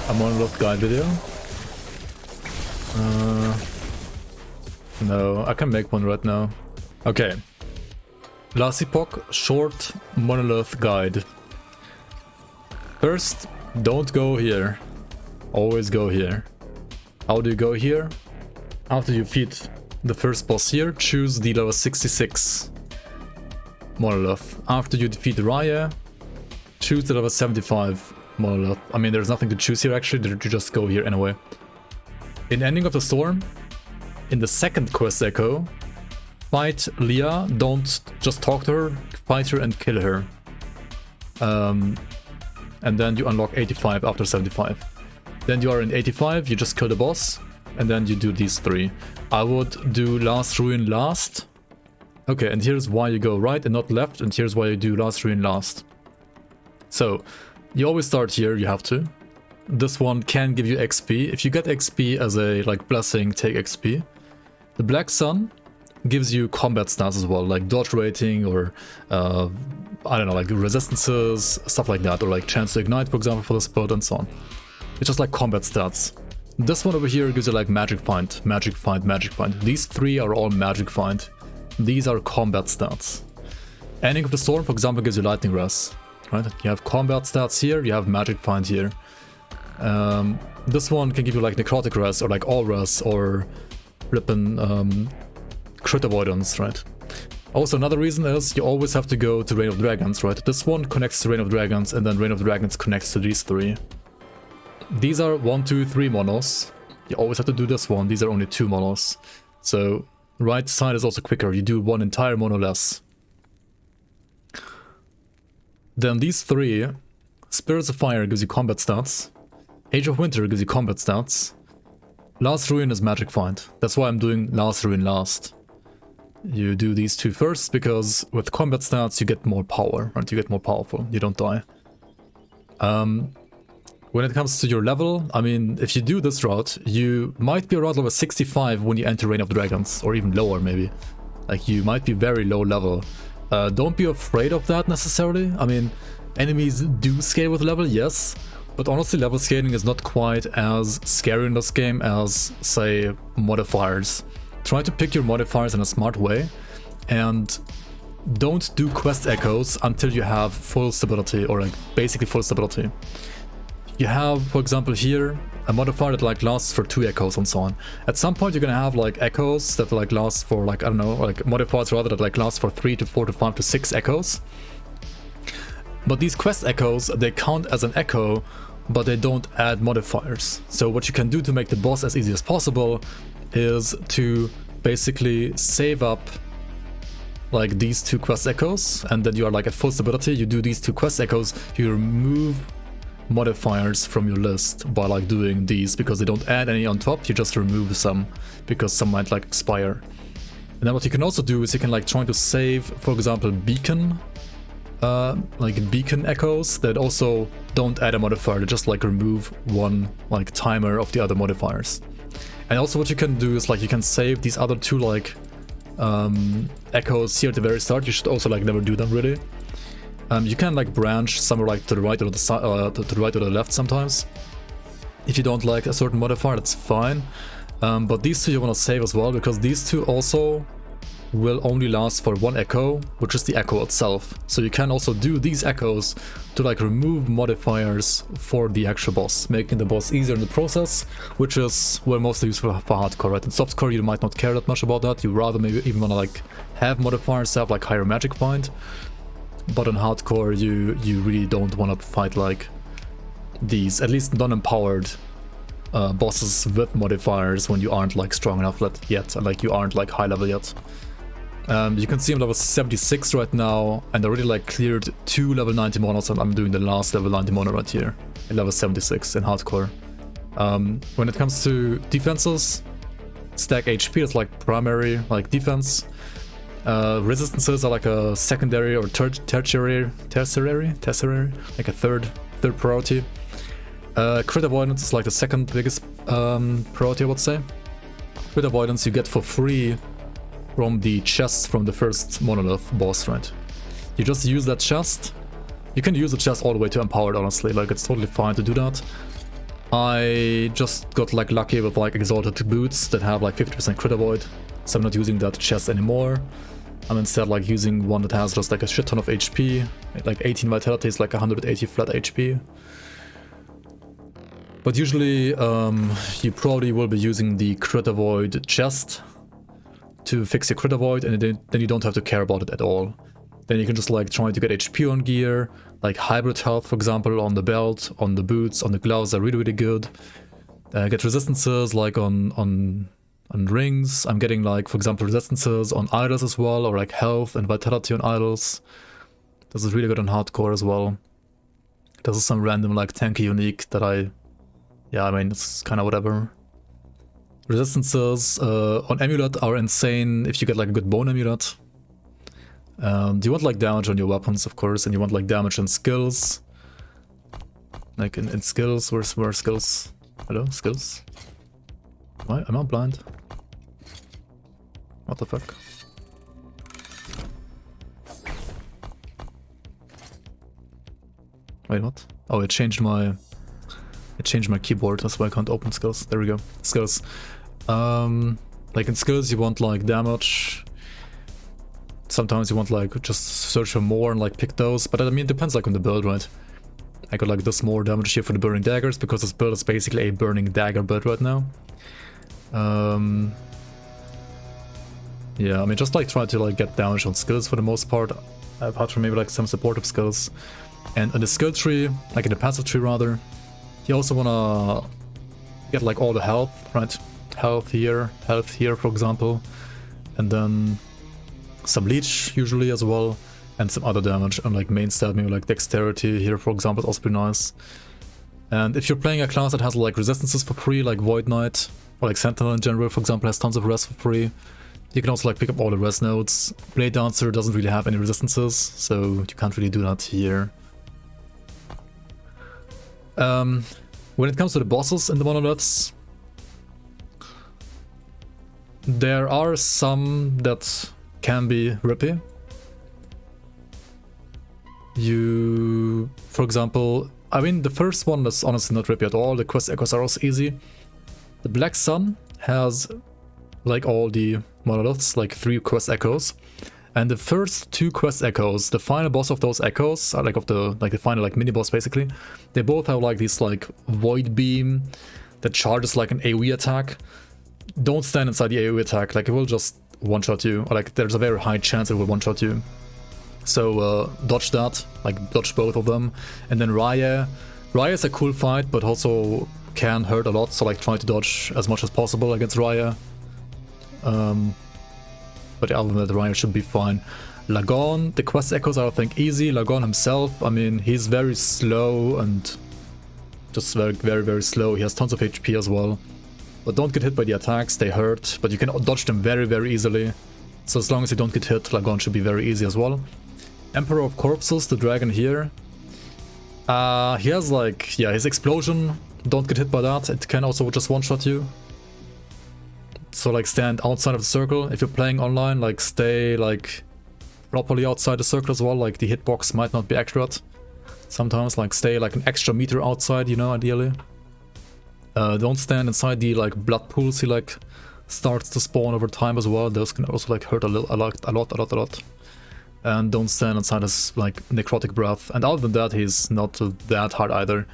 a Monolith guide video? No, I can make one right now. Okay. Last Epoch, short Monolith guide. First, don't go here. Always go here. How do you go here? After you defeat the first boss here, choose the level 66 Monolith. After you defeat Raya, choose the level 75 Monolith. I mean, there's nothing to choose here actually, you just go here anyway. In Ending of the Storm, in the second quest echo, fight Leah, don't just talk to her, fight her and kill her. And then you unlock 85 after 75. Then you are in 85, you just kill the boss, and then you do these three. I would do Last Ruin last. Okay, and here's why you go right and not left, and here's why you do Last Ruin last. So, you always start here, you have to. This one can give you XP. If you get XP as a like blessing, take XP. The Black Sun gives you combat stats as well, like dodge rating or I don't know, like resistances, stuff like that, or like chance to ignite, for example, for the spell and so on. It's just like combat stats. This one over here gives you like magic find, magic find, magic find. These three are all magic find. These are combat stats. Ending of the Storm, for example, gives you lightning res. Right? You have combat stats here, you have magic find here. This one can give you like necrotic res or like all res or flippin' crit avoidance, right? Also, another reason is you always have to go to Reign of Dragons, right? This one connects to Reign of Dragons, and then Reign of Dragons connects to these three. These are 1, 2, 3 monos. You always have to do this one. These are only 2 monos. So, right side is also quicker. You do 1 entire mono less. Then these three, Spirits of Fire gives you combat stats. Age of Winter gives you combat stats. Last Ruin is magic find. That's why I'm doing Last Ruin last. You do these two first, because with combat stats you get more power, right? You get more powerful, you don't die. When it comes to your level, I mean, if you do this route, you might be around level 65 when you enter Reign of Dragons, or even lower maybe. Like, you might be very low level. Don't be afraid of that necessarily. I mean, enemies do scale with level, yes, but honestly level scaling is not quite as scary in this game as, say, modifiers. Try to pick your modifiers in a smart way, and don't do quest echoes until you have full stability, or like basically full stability. You have, for example, here a modifier that like lasts for 2 echoes and so on. At some point you're gonna have like echoes that like last for like, I don't know, like modifiers rather that like last for 3 to 4 to 5 to 6 echoes. But these quest echoes, they count as an echo, but they don't add modifiers. So what you can do to make the boss as easy as possible is to basically save up like these 2 quest echoes, and then you are like at full stability. You do these 2 quest echoes, you remove modifiers from your list by like doing these, because they don't add any on top, you just remove some because some might like expire. And then what you can also do is you can like try to save, for example, beacon echoes that also don't add a modifier, they just like remove one like timer of the other modifiers. And also what you can do is like you can save these other 2 like echoes here at the very start. You should also like never do them really. You can like branch somewhere like to the right or the side, to the right or the left sometimes. If you don't like a certain modifier, that's fine. But these 2 you want to save as well, because these 2 also will only last for 1 echo, which is the echo itself. So you can also do these echoes to like remove modifiers for the actual boss, making the boss easier in the process, which is well mostly useful for hardcore, right? In softcore you might not care that much about that, you rather maybe even want to like have modifiers have like higher magic find. But in hardcore you really don't want to fight like these, at least non-empowered bosses with modifiers when you aren't like strong enough yet, and like you aren't like high level yet. You can see I'm level 76 right now, and I already like cleared 2 level 90 monos, and I'm doing the last level 90 mono right here at level 76 in hardcore. When it comes to defenses, stack HP is like primary like defense. Resistances are like a secondary or tertiary, like a third priority. Crit avoidance is like the second biggest priority, I would say. Crit avoidance you get for free from the chest from the first Monolith boss, right? You just use that chest. You can use the chest all the way to empowered, honestly, like it's totally fine to do that. I just got like lucky with like exalted boots that have like 50% crit avoid, so I'm not using that chest anymore. I'm instead like using one that has just like a shit ton of HP, like 18 vitality is like 180 flat HP. But usually you probably will be using the crit avoid chest to fix your crit avoid, and then you don't have to care about it at all. Then you can just like try to get HP on gear, like hybrid health for example on the belt, on the boots, on the gloves are really good. Get resistances like on rings. I'm getting like for example resistances on idols as well, or like health and vitality on idols. This is really good on hardcore as well. This is some random like tanky unique that I mean it's kind of whatever. Resistances on amulet are insane if you get like a good bone amulet. You want like damage on your weapons, of course, and you want like damage on skills. Like in skills, where are skills? Hello, skills? Am I blind? What the fuck? Wait, what? Oh, it changed my keyboard, that's why I can't open skills. There we go. Skills. Like in skills you want like damage. Sometimes you want like just search for more and like pick those, but I mean it depends like on the build, right? I got like this more damage here for the burning daggers because this build is basically a burning dagger build right now. Yeah, I mean just like try to like get damage on skills for the most part, apart from maybe like some supportive skills. And in the skill tree, like in the passive tree rather, you also wanna get like all the health, right? Health here for example, and then some leech usually as well, and some other damage, and like main stat, maybe like dexterity here for example is also pretty nice. And if you're playing a class that has like resistances for free, like Void Knight, or like Sentinel in general for example has tons of res for free, you can also like pick up all the res nodes. Blade Dancer doesn't really have any resistances, so you can't really do that here. When it comes to the bosses in the monoliths, there are some that can be rippy. For example, I mean the first one is honestly not rippy at all. The quest echoes are also easy. The Black Sun has like all the monoliths, like 3 quest echoes. And the first 2 quest echoes, the final boss of those echoes, are like the final like mini boss basically, they both have like this like void beam that charges like an AoE attack. Don't stand inside the AoE attack, like it will just one-shot you, or like there's a very high chance it will one-shot you. So dodge that, like dodge both of them. And then Raya is a cool fight, but also can hurt a lot, so like try to dodge as much as possible against Raya. But other than that, Raya should be fine. Lagon, the quest echoes are I think easy. Lagon himself, I mean, he's very slow and just very slow. He has tons of HP as well. But don't get hit by the attacks, they hurt, but you can dodge them very easily. So as long as you don't get hit, Lagon should be very easy as well. Emperor of Corpses, the dragon here. He has like, yeah, his explosion, don't get hit by that. It can also just one-shot you. So like stand outside of the circle. If you're playing online, like stay like properly outside the circle as well. Like the hitbox might not be accurate. Sometimes like stay like an extra meter outside, you know, ideally. Don't stand inside the like blood pools he like starts to spawn over time as well. Those can also like hurt a lot. And don't stand inside his like necrotic breath. And other than that, he's not that hard either.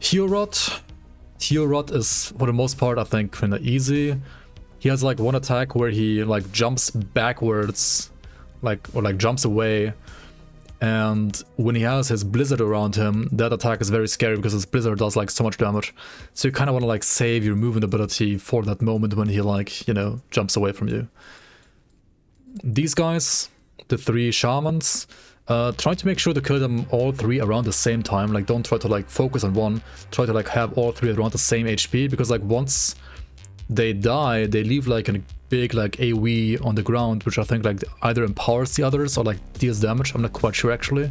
Heorot is for the most part I think kinda easy. He has like one attack where he like jumps backwards, or jumps away. And when he has his blizzard around him, that attack is very scary because his blizzard does like so much damage. So you kind of want to like save your movement ability for that moment when he like, you know, jumps away from you. These guys, the 3 shamans, try to make sure to kill them all 3 around the same time. Like don't try to like focus on one, try to like have all 3 around the same HP, because like once they die, they leave like a big like AoE on the ground, which I think like either empowers the others or like deals damage. I'm not quite sure actually,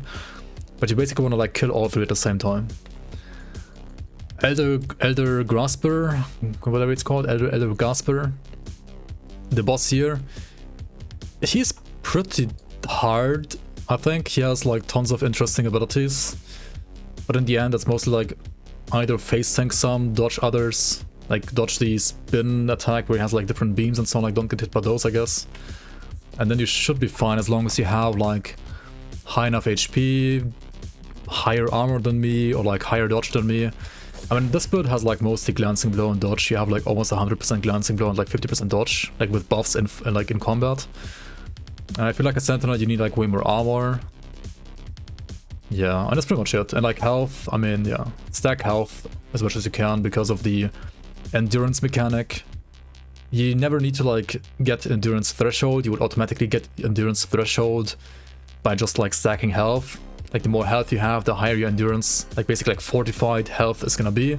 but you basically want to like kill all 3 at the same time. Elder Grasper, whatever it's called, Elder Grasper, the boss here, he's pretty hard. I think he has like tons of interesting abilities, but in the end it's mostly like either face tank some, dodge others, like dodge the spin attack where he has like different beams and so on, like don't get hit by those, I guess. And then you should be fine as long as you have like high enough HP, higher armor than me, or like higher dodge than me. I mean, this build has like mostly glancing blow and dodge. You have like almost 100% glancing blow and like 50% dodge, like with buffs in like in combat. And I feel like a Sentinel, you need like way more armor. Yeah, and that's pretty much it. And like health, I mean, yeah, stack health as much as you can because of the endurance mechanic. You never need to like get endurance threshold. You would automatically get endurance threshold by just like stacking health. Like the more health you have, the higher your endurance, like basically like fortified health is gonna be.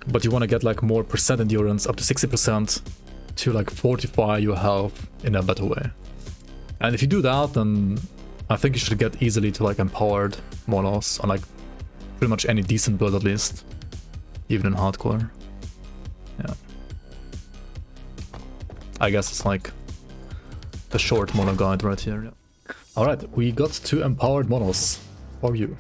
But you want to get like more percent endurance, up to 60%, to like fortify your health in a better way. And if you do that, then I think you should get easily to like empowered monos on like pretty much any decent build at least, even in hardcore. Yeah. I guess it's like the short mono guide right here. Yeah. Alright, we got 2 empowered monos for you.